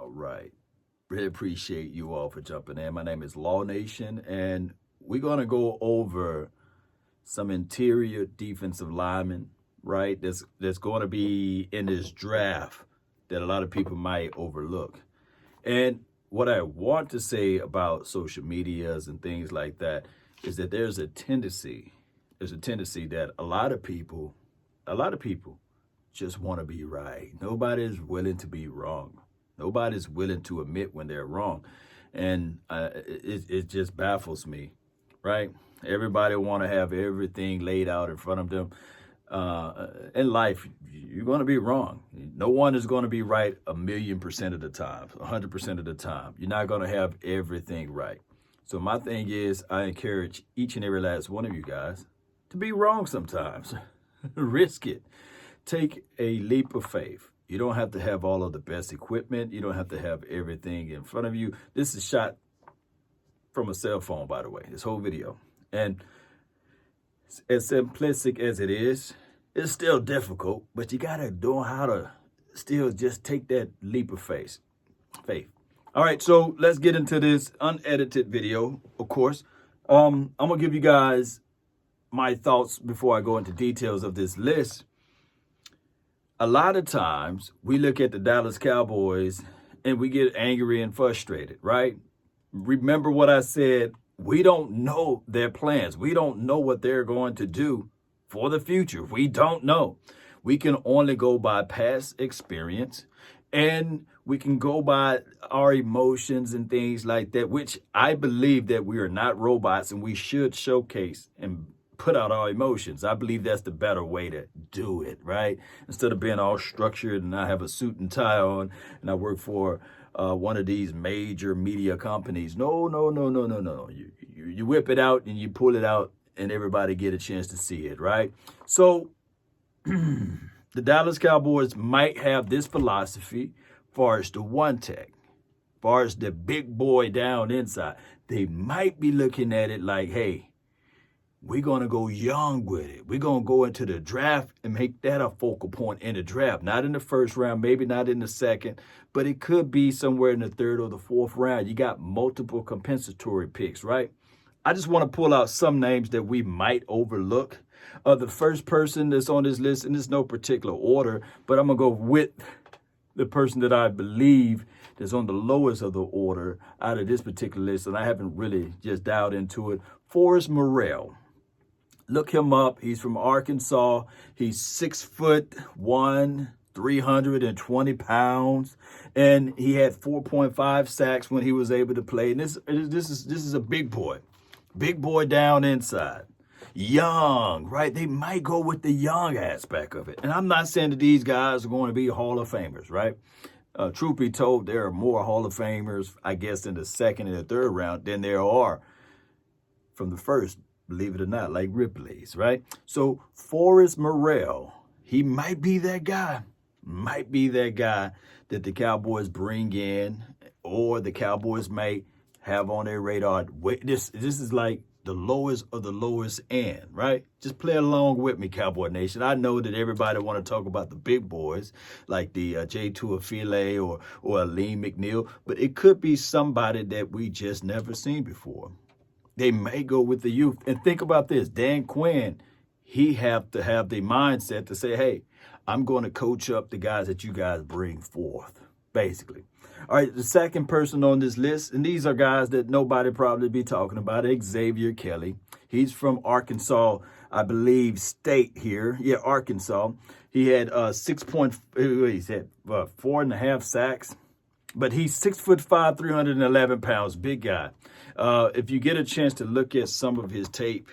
All right. Really appreciate you all for jumping in. My name is Law Nation, and we're going to go over some interior defensive linemen, right? That's going to be in this draft that a lot of people might overlook. And what I want to say about social medias and things like that is that there's a tendency that a lot of people just want to be right. Nobody's willing to be wrong. Nobody's willing to admit when they're wrong. And it just baffles me, right? Everybody want to have everything laid out in front of them. In life, you're going to be wrong. No one is going to be right 1,000,000% of the time, 100% of the time. You're not going to have everything right. So my thing is, I encourage each and every last one of you guys to be wrong sometimes. Risk it. Take a leap of faith. You don't have to have all of the best equipment. You don't have to have everything in front of you. This is shot from a cell phone, by the way, this whole video. And as simplistic as it is, it's still difficult, but you got to know how to still just take that leap of faith. All right, so let's get into this unedited video, of course. I'm going to give you guys my thoughts before I go into details of this list. A lot of times we look at the Dallas Cowboys and we get angry and frustrated, right? Remember what I said. We don't know their plans. We don't know what they're going to do for the future. We don't know. We can only go by past experience, and we can go by our emotions and things like that, which I believe that we are not robots and we should showcase and put out our emotions. I believe that's the better way to do it, right? Instead of being all structured and I have a suit and tie on and I work for one of these major media companies. No. You whip it out and you pull it out and everybody get a chance to see it, right? So the Dallas Cowboys might have this philosophy far as the one tech, far as the big boy down inside. They might be looking at it like, hey, we're going to go young with it. We're going to go into the draft and make that a focal point in the draft. Not in the first round, maybe not in the second, but it could be somewhere in the third or the fourth round. You got multiple compensatory picks, right? I just want to pull out some names that we might overlook. The first person that's on this list, and there's no particular order, but I'm going to go with the person that I believe that's on the lowest of the order out of this particular list, and I haven't really just dialed into it. Forrest Merril. Look him up. He's from Arkansas. He's 6'1", 320 pounds, and he had 4.5 sacks when he was able to play. And this is a big boy down inside, young, right? They might go with the young aspect of it. And I'm not saying that these guys are going to be Hall of Famers, right? Truth be told, there are more Hall of Famers, I guess, in the second and the third round than there are from the first. Believe it or not, like Ripley's, right? So Forrest Merril, he might be that guy. That the Cowboys bring in, or the Cowboys might have on their radar. This is like the lowest of the lowest end, right? Just play along with me, Cowboy Nation. I know that everybody want to talk about the big boys, like the J. Tuafile or Aleem McNeil, but it could be somebody that we just never seen before. They may go with the youth. And think about this. Dan Quinn, he have to have the mindset to say, hey, I'm going to coach up the guys that you guys bring forth, basically. All right, the second person on this list, and these are guys that nobody probably be talking about, Xavier Kelly. He's from Arkansas, I believe, State here. Yeah, Arkansas. He had 4.5 sacks. But he's 6'5", 311 pounds, big guy. If you get a chance to look at some of his tape,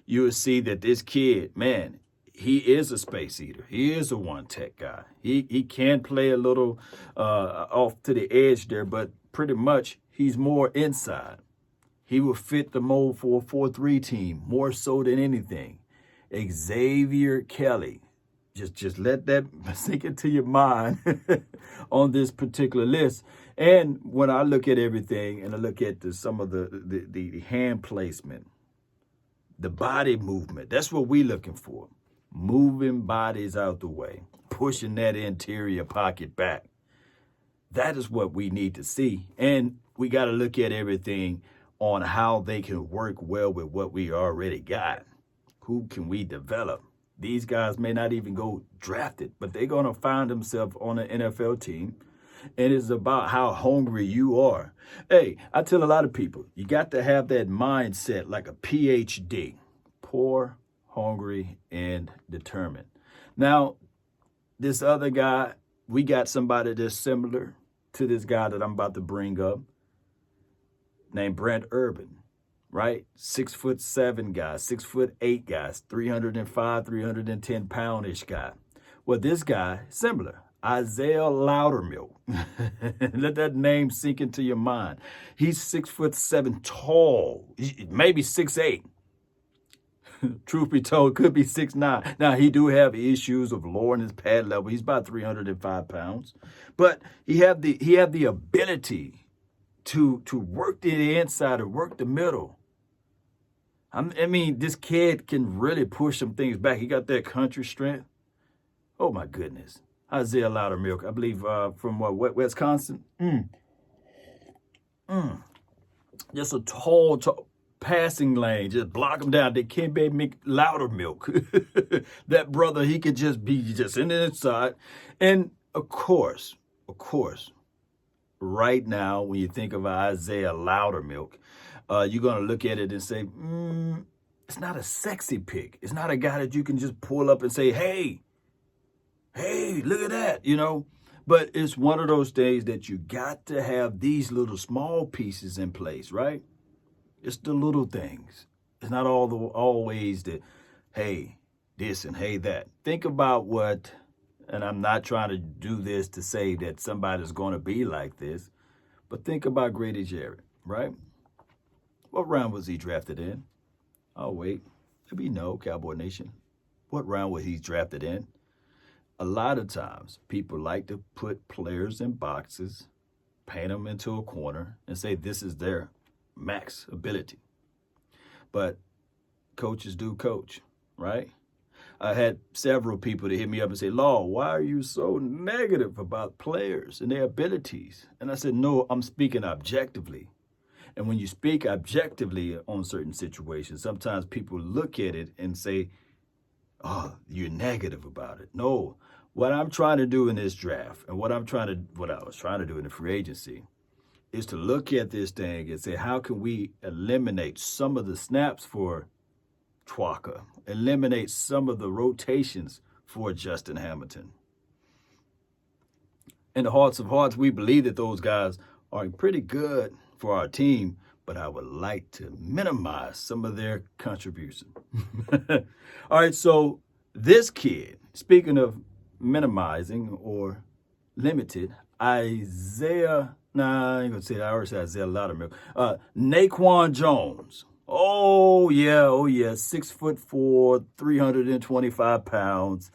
you will see that this kid, man, he is a space eater. He is a one-tech guy. He can play a little off to the edge there, but pretty much he's more inside. He will fit the mold for a 4-3 team more so than anything. Xavier Kelly. Just let that sink into your mind on this particular list. And when I look at everything and I look at some of the hand placement, the body movement, that's what we're looking for. Moving bodies out the way, pushing that interior pocket back. That is what we need to see. And we got to look at everything on how they can work well with what we already got. Who can we develop? These guys may not even go drafted, but they're going to find themselves on an NFL team. And it's about how hungry you are. Hey, I tell a lot of people, you got to have that mindset like a PhD. Poor, hungry, and determined. Now, this other guy, we got somebody that's similar to this guy that I'm about to bring up, named Brent Urban, right? 6'7" guy, 6'8" guys, 305, 310 poundish guy. Well, this guy, similar, Isaiah Loudermilk. Let that name sink into your mind. He's 6'7" tall, maybe 6'8". Truth be told, could be 6'9". Now, he do have issues of lowering his pad level. He's about 305 pounds. But he have the ability to work the inside or work the middle. I mean, this kid can really push some things back. He got that country strength. Oh, my goodness. Isaiah Loudermilk, I believe from Wisconsin. Just a tall passing lane, just block him down. They can't be Loudermilk. That brother, he could just be just in the inside. And of course, right now, when you think of Isaiah Loudermilk, you're going to look at it and say, it's not a sexy pick. It's not a guy that you can just pull up and say, hey, look at that, But it's one of those days that you got to have these little small pieces in place, right? It's the little things. It's not always the, hey, this and hey, that. Think about what, and I'm not trying to do this to say that somebody's going to be like this, but think about Grady Jarrett, right? What round was he drafted in? Oh, wait. Let me know, Cowboy Nation. What round was he drafted in? A lot of times, people like to put players in boxes, paint them into a corner, and say this is their max ability. But coaches do coach, right? I had several people that hit me up and say, Law, why are you so negative about players and their abilities? And I said, no, I'm speaking objectively. And when you speak objectively on certain situations, sometimes people look at it and say, oh, you're negative about it. No, what I'm trying to do in this draft and what I was trying to do in the free agency is to look at this thing and say, how can we eliminate some of the snaps for Twaka, eliminate some of the rotations for Justin Hamilton? In the hearts of hearts, we believe that those guys are pretty good for our team, but I would like to minimize some of their contribution. All right, so this kid, speaking of minimizing or limited, I ain't gonna say that. I already said Isaiah Loudermilk. NaQuan Jones. Oh yeah, 6'4", 325 pounds.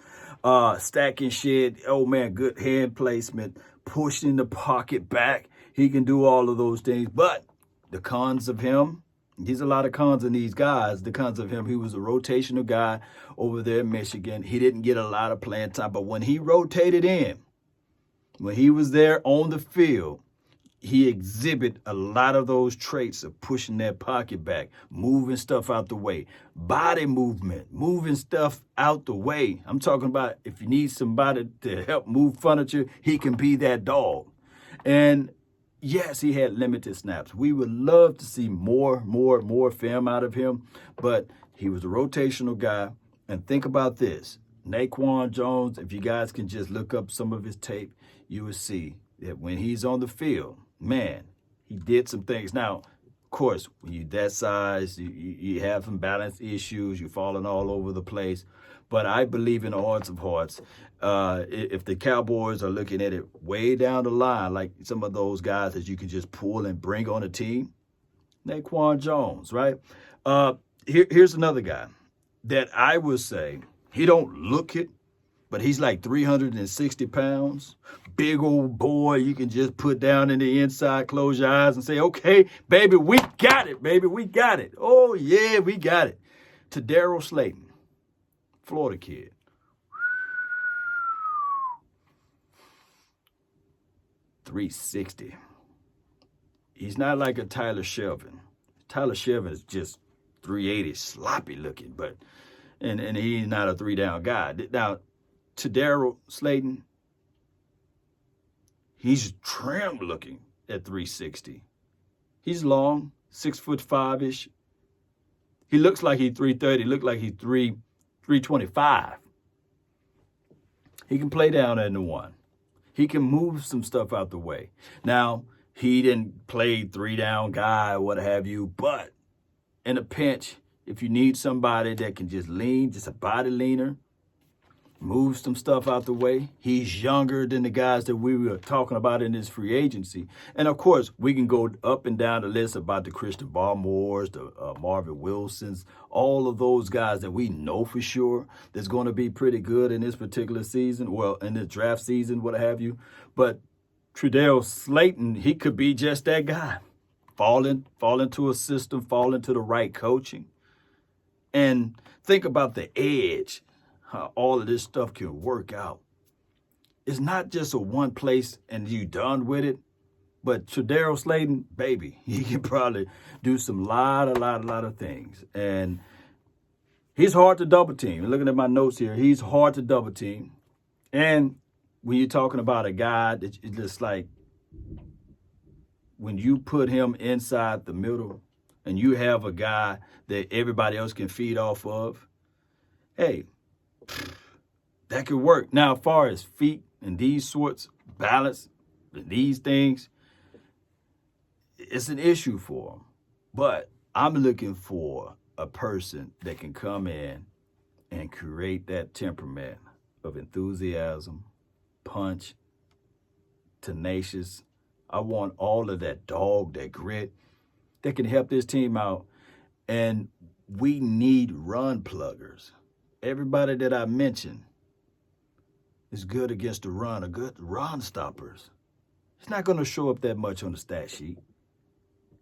Stacking shit. Oh man, good hand placement, pushing the pocket back. He can do all of those things. But the cons of him, there's a lot of cons in these guys. The cons of him, he was a rotational guy over there in Michigan. He didn't get a lot of playing time, but when he rotated in, when he was there on the field, he exhibited a lot of those traits of pushing that pocket back, moving stuff out the way, body movement, moving stuff out the way. I'm talking about if you need somebody to help move furniture, he can be that dog. And yes, he had limited snaps. We would love to see more film out of him, but he was a rotational guy. And think about this. NaQuan Jones, if you guys can just look up some of his tape, you will see that when he's on the field, man, he did some things. Now, of course, when you're that size, you have some balance issues, you're falling all over the place. But I believe in the hearts of hearts, if the Cowboys are looking at it way down the line, like some of those guys that you can just pull and bring on a team, NaQuan Jones, right? Here's another guy that I would say, he don't look it, but he's like 360 pounds. Big old boy you can just put down in the inside, close your eyes and say, okay, baby, we got it, baby, we got it. Oh, yeah, we got it. Tedderal Slaton, Florida kid. 360. He's not like a Tyler Shelvin. Tyler Shelvin is just 380, sloppy looking, but and he's not a 3-down guy. Now, Tedderal Slaton, he's trim looking at 360. He's long, 6'5" ish. He looks like he's 330. Look like he's 325. He can play down in the one. He can move some stuff out the way. Now, he didn't play 3-down guy or what have you, but in a pinch, if you need somebody that can just lean, just a body leaner, move some stuff out the way. He's younger than the guys that we were talking about in this free agency. And of course, we can go up and down the list about the Christian Barmores, the Marvin Wilsons, all of those guys that we know for sure that's going to be pretty good in this particular season, well, in the draft season, what have you. But Tedderal Slaton, he could be just that guy. Fall into a system, fall into the right coaching. And think about the edge, how all of this stuff can work out. It's not just a one place and you done with it, but Tedderal Slaton, baby, he can probably do some lot of things. And he's hard to double team. Looking at my notes here, he's hard to double team. And when you're talking about a guy that it's just like, when you put him inside the middle and you have a guy that everybody else can feed off of, hey, that could work. Now, as far as feet and these sorts, balance, and these things, it's an issue for him. But I'm looking for a person that can come in and create that temperament of enthusiasm, punch, tenacious. I want all of that dog, that grit that can help this team out. And we need run pluggers. Everybody that I mentioned is good against the run, are good run stoppers. It's not going to show up that much on the stat sheet.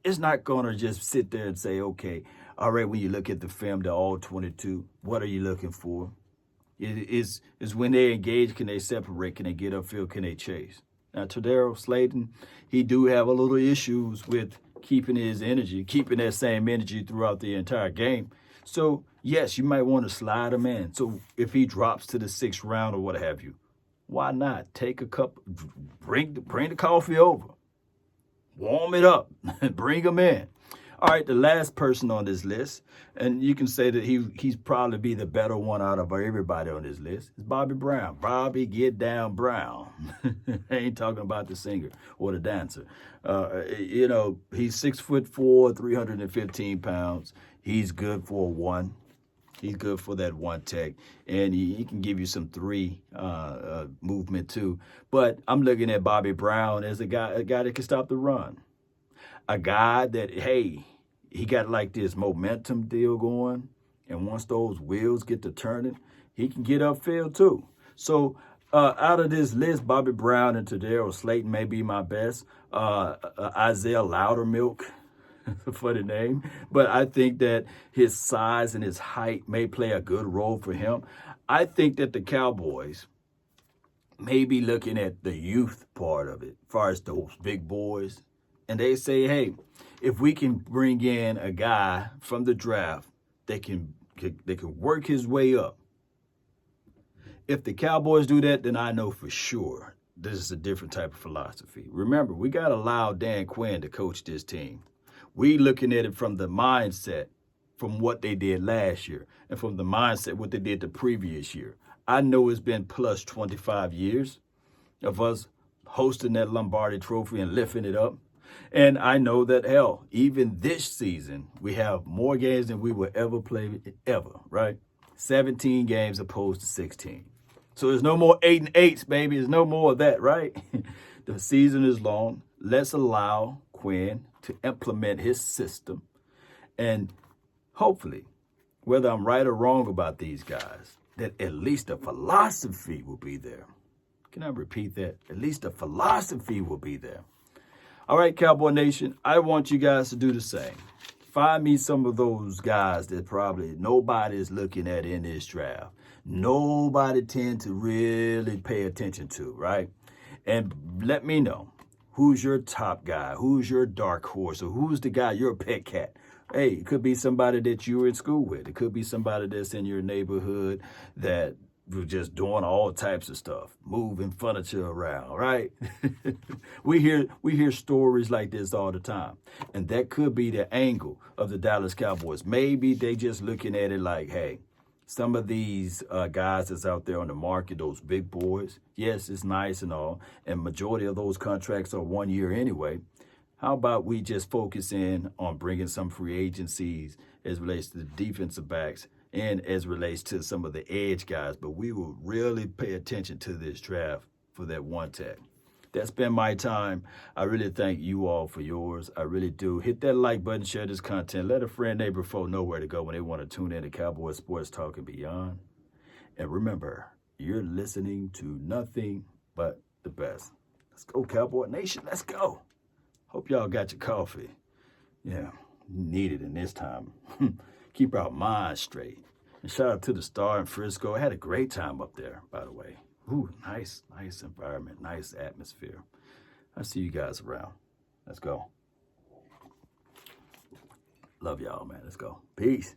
It's not going to just sit there and say, okay, all right, when you look at the film, they're all 22. What are you looking for? It's when they engage, can they separate? Can they get upfield? Can they chase? Now, Tedderal Slaton, he do have a little issues with keeping his energy, keeping that same energy throughout the entire game. So, yes, you might want to slide him in. So if he drops to the 6th round or what have you, why not? Take a cup, bring the coffee over, warm it up, and bring him in. All right, the last person on this list, and you can say that he's probably be the better one out of everybody on this list, is Bobby Brown. Bobby Get Down Brown. I ain't talking about the singer or the dancer. He's 6'4", 315 pounds. He's good for a one. He's good for that one tech, and he can give you some three movement too. But I'm looking at Bobby Brown as a guy that can stop the run. A guy that, hey, he got like this momentum deal going, and once those wheels get to turning, he can get upfield too. So out of this list, Bobby Brown and Tedderal Slaton may be my best. Isaiah Loudermilk, for the name, but I think that his size and his height may play a good role for him. I think that the Cowboys may be looking at the youth part of it, as far as those big boys. And they say, hey, if we can bring in a guy from the draft that can work his way up. If the Cowboys do that, then I know for sure this is a different type of philosophy. Remember, we got to allow Dan Quinn to coach this team. We looking at it from the mindset from what they did last year and from the mindset what they did the previous year. I know it's been plus 25 years of us hosting that Lombardi Trophy and lifting it up. And I know that, hell, even this season, we have more games than we will ever play, ever, right? 17 games opposed to 16. So there's no more 8 and 8s, baby. There's no more of that, right? The season is long. Let's allow Quinn to implement his system. And hopefully, whether I'm right or wrong about these guys, that at least the philosophy will be there. Can I repeat that? At least the philosophy will be there. All right, Cowboy Nation, I want you guys to do the same. Find me some of those guys that probably nobody is looking at in this draft. Nobody tend to really pay attention to, right? And let me know. Who's your top guy? Who's your dark horse? Or who's the guy, your pet cat? Hey, it could be somebody that you were in school with. It could be somebody that's in your neighborhood that was just doing all types of stuff, moving furniture around, right? we hear stories like this all the time. And that could be the angle of the Dallas Cowboys. Maybe they just looking at it like, hey, some of these guys that's out there on the market, those big boys, yes, it's nice and all, and majority of those contracts are 1 year anyway. How about we just focus in on bringing some free agencies as relates to the defensive backs and as relates to some of the edge guys, but we will really pay attention to this draft for that one tag. That's been my time. I really thank you all for yours. I really do. Hit that like button, share this content. Let a friend, neighbor, foe know where to go when they want to tune in to Cowboy Sports Talk and beyond. And remember, you're listening to nothing but the best. Let's go, Cowboy Nation. Let's go. Hope y'all got your coffee. Yeah, need it in this time. Keep our minds straight. And shout out to the Star in Frisco. I had a great time up there, by the way. Ooh, nice environment, nice atmosphere. I see you guys around. Let's go. Love y'all, man. Let's go. Peace.